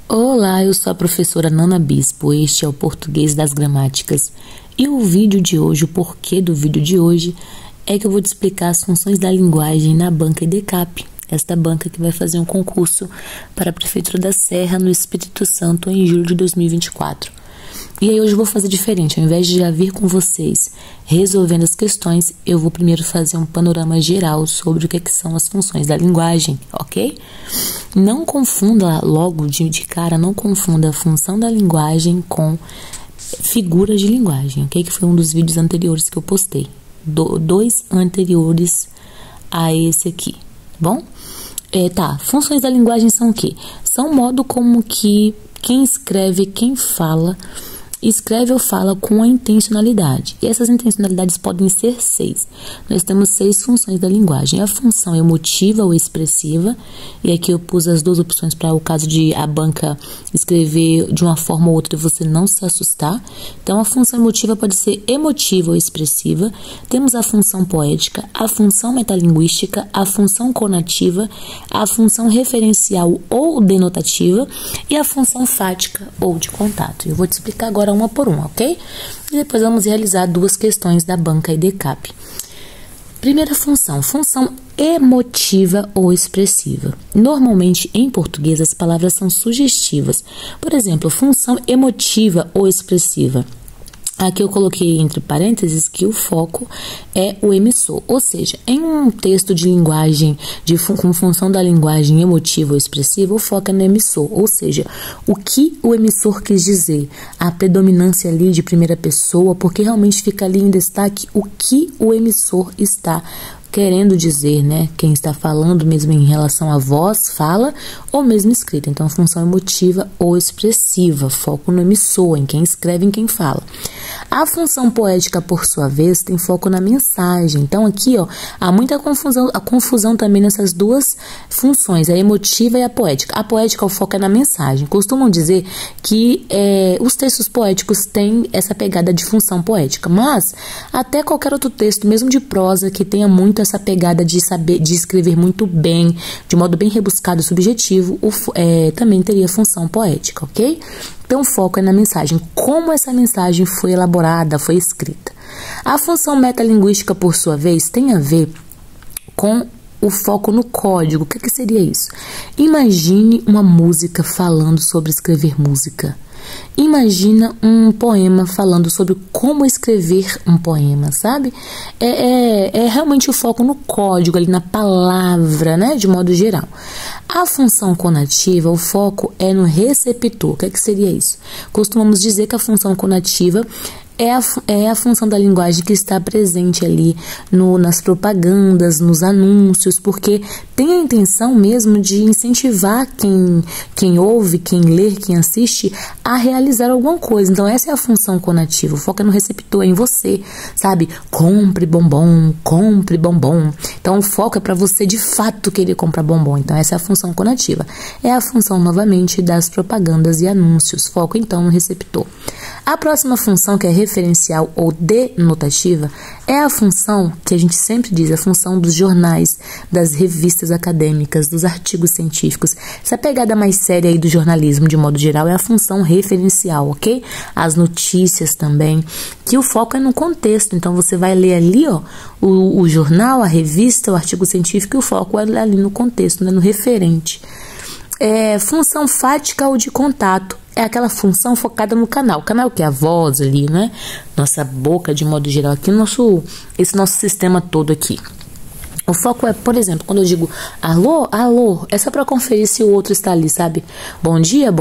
Olá, eu sou a professora Nana Bispo, este é o Português das Gramáticas. E o vídeo de hoje, o porquê do vídeo de hoje, é que eu vou te explicar as funções da linguagem na banca EDCAP. Esta banca que vai fazer um concurso para a Prefeitura da Serra, no Espírito Santo, em julho de 2024. E aí hoje eu vou fazer diferente, ao invés de já vir com vocês resolvendo as questões, eu vou primeiro fazer um panorama geral sobre o que são as funções da linguagem, ok? Não confunda logo de cara, não confunda a função da linguagem com figura de linguagem, ok? Que foi um dos vídeos anteriores que eu postei, dois anteriores a esse aqui, tá bom? Funções da linguagem são o quê? São o modo como que quem escreve, quem fala, escreve ou fala com a intencionalidade. E essas intencionalidades podem ser 6. Nós temos 6 funções da linguagem. A função emotiva ou expressiva, e aqui eu pus as duas opções para o caso de a banca escrever de uma forma ou outra e você não se assustar. Então, a função emotiva pode ser emotiva ou expressiva. Temos a função poética, a função metalinguística, a função conativa, a função referencial ou denotativa e a função fática ou de contato. Eu vou te explicar agora uma por uma, ok? E depois vamos realizar duas questões da banca EDCAP. Primeira função, função emotiva ou expressiva. Normalmente, em português, as palavras são sugestivas. Por exemplo, função emotiva ou expressiva. Aqui eu coloquei entre parênteses que o foco é o emissor, ou seja, em um texto de linguagem, com função da linguagem emotiva ou expressiva, o foco é no emissor, ou seja, o que o emissor quis dizer, a predominância ali de primeira pessoa, porque realmente fica ali em destaque o que o emissor está querendo dizer, né? Quem está falando mesmo em relação à voz, fala, ou mesmo escrita. Então, função emotiva ou expressiva, foco no emissor, em quem escreve, em quem fala. A função poética, por sua vez, tem foco na mensagem. Então, aqui, ó, há muita confusão também nessas duas funções, a emotiva e a poética. A poética, o foco é na mensagem. Costumam dizer que os textos poéticos têm essa pegada de função poética, mas até qualquer outro texto, mesmo de prosa, que tenha muito essa pegada de saber, de escrever muito bem, de modo bem rebuscado e subjetivo, também teria função poética, ok? Então, o foco é na mensagem, como essa mensagem foi elaborada, foi escrita. A função metalinguística, por sua vez, tem a ver com o foco no código. O que seria isso? Imagine uma música falando sobre escrever música. Imagina um poema falando sobre como escrever um poema, sabe? É realmente o foco no código, ali na palavra, né? De modo geral. A função conativa, o foco é no receptor. O que seria isso? Costumamos dizer que a função conativa é a função da linguagem que está presente ali nas propagandas, nos anúncios, porque tem a intenção mesmo de incentivar quem ouve, quem lê, quem assiste a realizar alguma coisa. Então, essa é a função conativa. O foco é no receptor, é em você, sabe? Compre bombom, compre bombom. Então, o foco é para você de fato querer comprar bombom. Então, essa é a função conativa. É a função, novamente, das propagandas e anúncios. Foco, então, no receptor. A próxima função, que é referencial ou denotativa, é a função que a gente sempre diz, a função dos jornais, das revistas acadêmicas, dos artigos científicos. Essa pegada mais séria aí do jornalismo, de modo geral, é a função referencial, ok? As notícias também, que o foco é no contexto. Então, você vai ler ali, ó, o jornal, a revista, o artigo científico, e o foco é ali no contexto, né, no referente. Função fática ou de contato. É aquela função focada no canal. O canal que é a voz ali, né? Nossa boca, de modo geral, aqui, esse nosso sistema todo aqui. O foco é, por exemplo, quando eu digo alô, alô, é só para conferir se o outro está ali, sabe? Bom dia,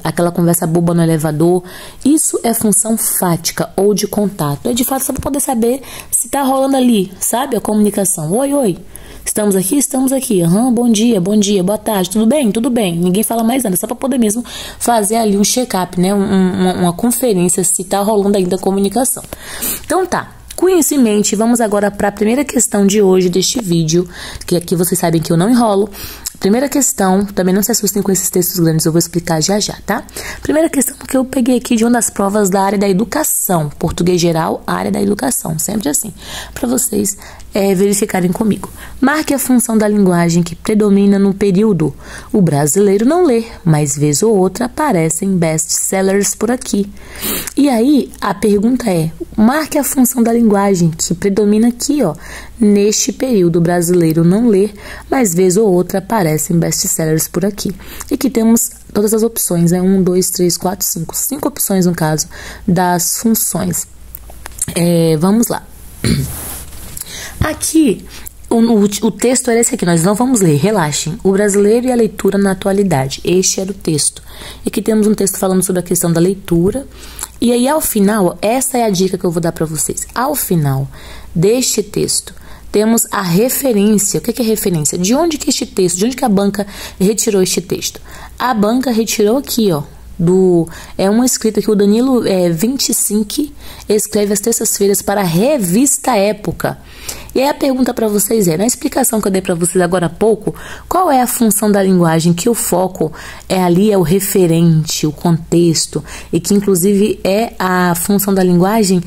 aquela conversa boba no elevador. Isso é função fática ou de contato. É de fato só para poder saber se tá rolando ali, sabe? A comunicação. Oi, oi. Estamos aqui? Estamos aqui. Bom dia, boa tarde. Tudo bem? Tudo bem. Ninguém fala mais nada. Só para poder mesmo fazer ali um check-up, né? Uma conferência se tá rolando ainda a comunicação. Então tá. Com isso em mente, vamos agora para a primeira questão de hoje deste vídeo, que aqui vocês sabem que eu não enrolo. Primeira questão, também não se assustem com esses textos grandes, eu vou explicar já já, tá? Primeira questão que eu peguei aqui de uma das provas da área da educação, português geral, área da educação, sempre assim, para vocês verificarem comigo. Marque a função da linguagem que predomina no período. O brasileiro não lê, mas vez ou outra aparecem best-sellers por aqui. E aí, a pergunta é, marque a função da linguagem que predomina aqui, ó, neste período. O brasileiro não lê, mas vez ou outra aparecem best-sellers por aqui. E aqui temos todas as opções, né? 1, 2, 3, 4, 5. 5 opções, no caso, das funções. Vamos lá. Aqui, o texto era esse aqui, nós não vamos ler, relaxem. O brasileiro e a leitura na atualidade. Este era o texto. E aqui temos um texto falando sobre a questão da leitura. E aí, ao final, essa é a dica que eu vou dar para vocês. Ao final deste texto, temos a referência. O que é referência? De onde que este texto, de onde que a banca retirou este texto? A banca retirou aqui, ó. É uma escrita que o Danilo 25 escreve às terças-feiras para a revista Época. E aí a pergunta para vocês na explicação que eu dei para vocês agora há pouco, qual é a função da linguagem que o foco ali é o referente, o contexto, e que inclusive é a função da linguagem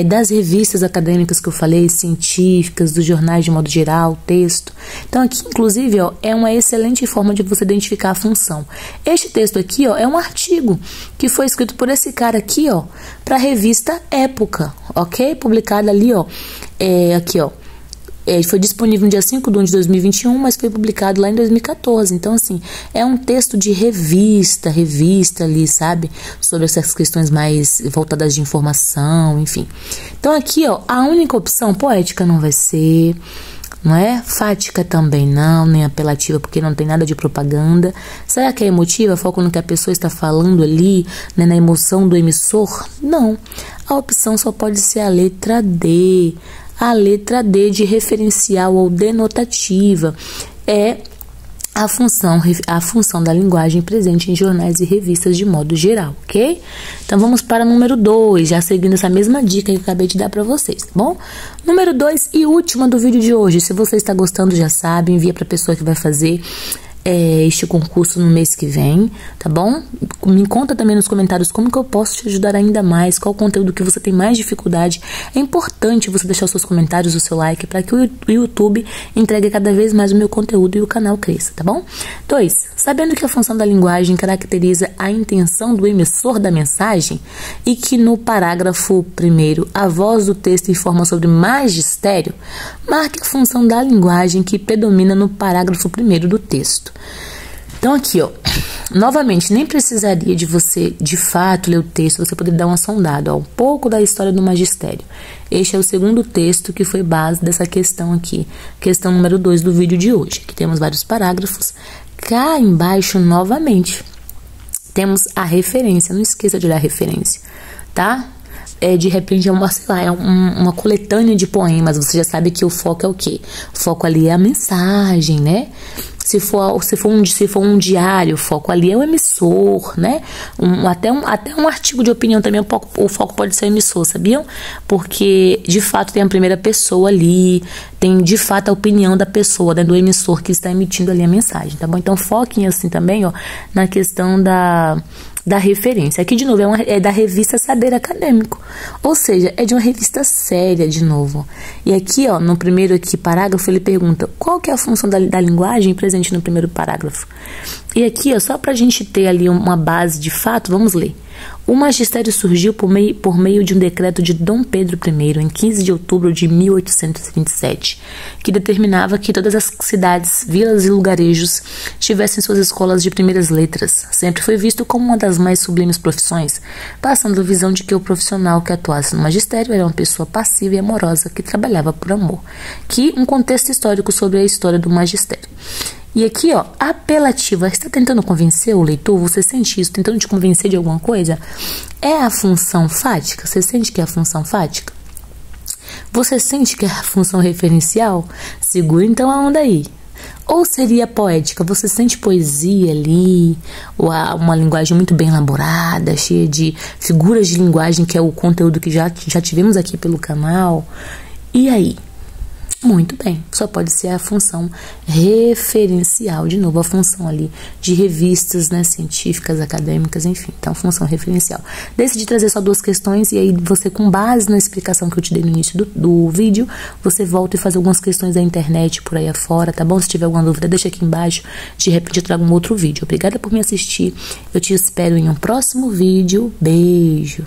das revistas acadêmicas que eu falei, científicas, dos jornais de modo geral, texto. Então aqui inclusive é uma excelente forma de você identificar a função. Este texto aqui é um artigo que foi escrito por esse cara aqui para a revista Época, ok? Publicada ali aqui foi disponível no dia 5 de 1 de 2021, mas foi publicado lá em 2014. Então, assim, é um texto de revista ali, sabe? Sobre essas questões mais voltadas de informação, enfim. Então, aqui, a única opção poética não vai ser, não é? Fática também não, nem apelativa, porque não tem nada de propaganda. Será que é emotiva? Foco no que a pessoa está falando ali, né, na emoção do emissor? Não. A opção só pode ser a letra D. A letra D de referencial ou denotativa é a função da linguagem presente em jornais e revistas de modo geral, ok? Então vamos para o número 2, já seguindo essa mesma dica que eu acabei de dar para vocês, tá bom? Número 2 e última do vídeo de hoje. Se você está gostando, já sabe, envia para a pessoa que vai fazer este concurso no mês que vem, tá bom? Me conta também nos comentários como que eu posso te ajudar ainda mais, qual o conteúdo que você tem mais dificuldade. É importante você deixar os seus comentários, o seu like, para que o YouTube entregue cada vez mais o meu conteúdo e o canal cresça, tá bom? 2. Sabendo que a função da linguagem caracteriza a intenção do emissor da mensagem e que no parágrafo 1º a voz do texto informa sobre magistério, marque a função da linguagem que predomina no parágrafo 1º do texto. Então aqui, novamente, nem precisaria de você, de fato, ler o texto, você poderia dar uma sondada, um pouco da história do magistério. Este é o segundo texto que foi base dessa questão aqui, questão número 2 do vídeo de hoje. Aqui temos vários parágrafos. Cá embaixo, novamente, temos a referência, não esqueça de dar referência, tá? De repente é uma coletânea de poemas, você já sabe que o foco é o quê? O foco ali é a mensagem, né? Se for um diário, o foco ali é o emissor, né? Até um artigo de opinião também, o foco pode ser o emissor, sabiam? Porque, de fato, tem a primeira pessoa ali, tem, de fato, a opinião da pessoa, né, do emissor que está emitindo ali a mensagem, tá bom? Então, foquem, assim, também, na questão da referência. Aqui, de novo, é da revista Saber Acadêmico. Ou seja, é de uma revista séria, de novo. E aqui, no primeiro parágrafo, ele pergunta qual que é a função da linguagem presente no primeiro parágrafo. E aqui, só para a gente ter ali uma base de fato, vamos ler. O magistério surgiu por meio de um decreto de Dom Pedro I, em 15 de outubro de 1827, que determinava que todas as cidades, vilas e lugarejos tivessem suas escolas de primeiras letras. Sempre foi visto como uma das mais sublimes profissões, passando a visão de que o profissional que atuasse no magistério era uma pessoa passiva e amorosa que trabalhava por amor. Que um contexto histórico sobre a história do magistério. E aqui, apelativa, está tentando convencer o leitor? Você sente isso? Tentando te convencer de alguma coisa? É a função fática? Você sente que é a função fática? Você sente que é a função referencial? Segura então a onda aí. Ou seria poética? Você sente poesia ali? Ou uma linguagem muito bem elaborada, cheia de figuras de linguagem, que é o conteúdo que já tivemos aqui pelo canal? E aí? Muito bem, só pode ser a função referencial, de novo, a função ali de revistas, né, científicas, acadêmicas, enfim, então função referencial. Decidi trazer só 2 questões e aí você, com base na explicação que eu te dei no início do vídeo, você volta e faz algumas questões da internet por aí afora, tá bom? Se tiver alguma dúvida, deixa aqui embaixo, de repente eu trago um outro vídeo. Obrigada por me assistir, eu te espero em um próximo vídeo, beijo!